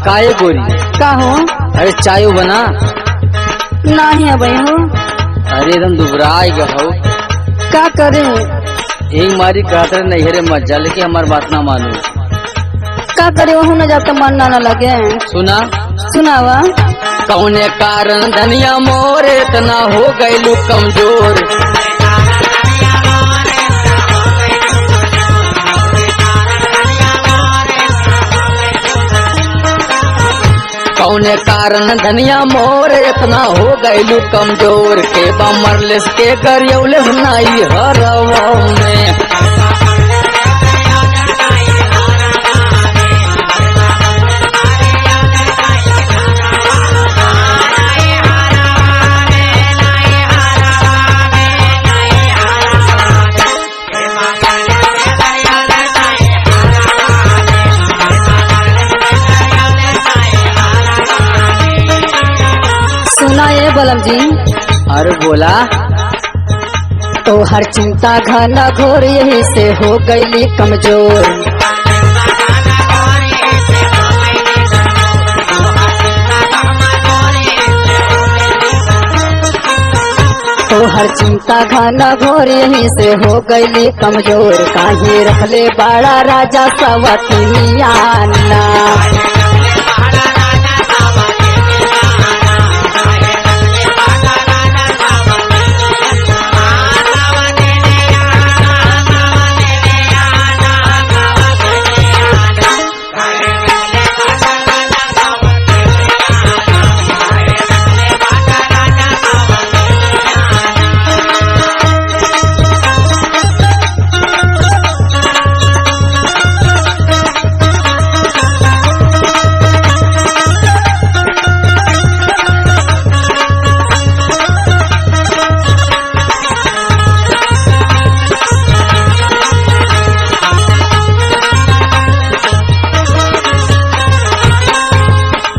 काहे गोरी? का हो? अरे चाय बना। नहीं अब हो। अरे एकदम दुबराई गया हो। का करे? एक मारी कहते नहीं रे मत जा, लेकिन हमारी बात ना मानो। का करे वहाँ न जाता मन ना लगे। सुना सुनावा। कौने कारण धनिया मोर इतना हो गईलू कमजोर। कौने कारण धनिया मोर इतना हो गईलू कमजोर। के बा मरलिस के गरियौलिस नाई हरवा में। सुना ये बलम जी। अरे बोला। तो हर चिंता घना घोर यही से हो गईली कमजोर। तो हर चिंता घना घोर यही से हो गईली कमजोर। काहे रखले बड़ा राजा सवतियाना।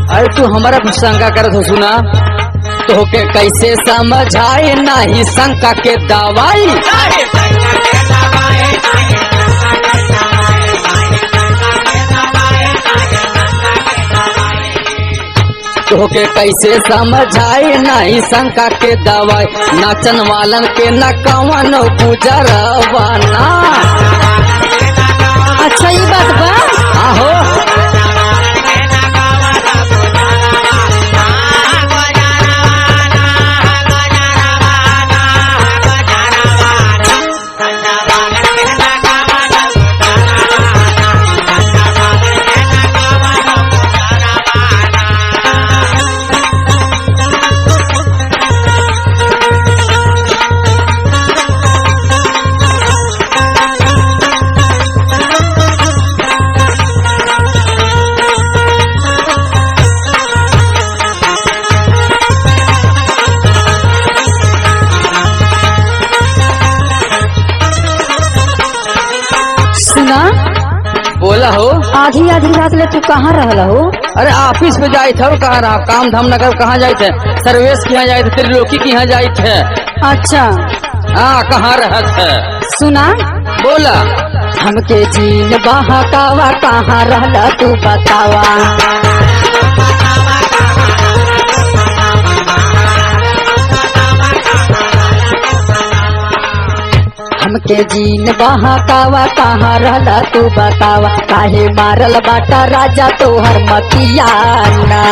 अरे तू हमारा कुछ शंका करत हो। सुना तो के कैसे समझाए नहीं शंका के दवाई। तो के कैसे समझाए नहीं शंका के दवाई। नाचन वालन के न कवन गुजरवाना। अच्छा ये बात बा। आहो सुना। बोला हो। आधी आधी रात ले तू कहाँ रहला हो? अरे ऑफिस पे जाए थे। कहाँ रहा काम धाम न कर कहाँ जाए थे? सर्वेश के यहाँ जाए थे, त्रिलोकी के यहाँ जाए थे। अच्छा हाँ कहाँ रहा थे? सुना। बोला। हमके जीन बहकावा कहाँ रहला तू बतावा। हमके जीन बहकावा कहाँ रहला तू बतावा। काहे मारल बाटा राजा तोहर मतियाना।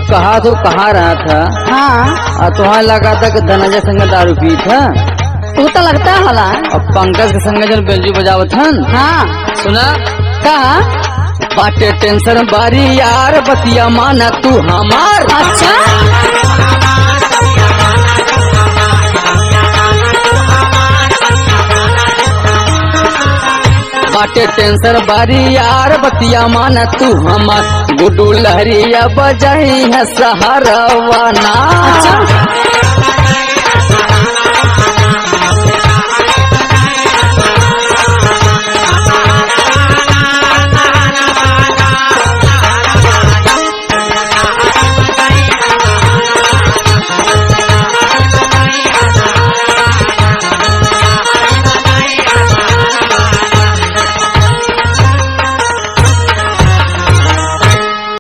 कहा तो कहा रहा था हाँ और तुम्हारा लगा था कि धनंजय संग दारू पी था तू तो लगता हला। और पंकज के संग जन बेंजू बजावत हन। हाँ सुना कहा बाटे टेंशन बारी यार बतिया माना तू हमार। अच्छा बाटे टेंशन बारी यार बतिया माना तू हमार। गुड्डू लहरिया बजाई है सहारवाना। अच्छा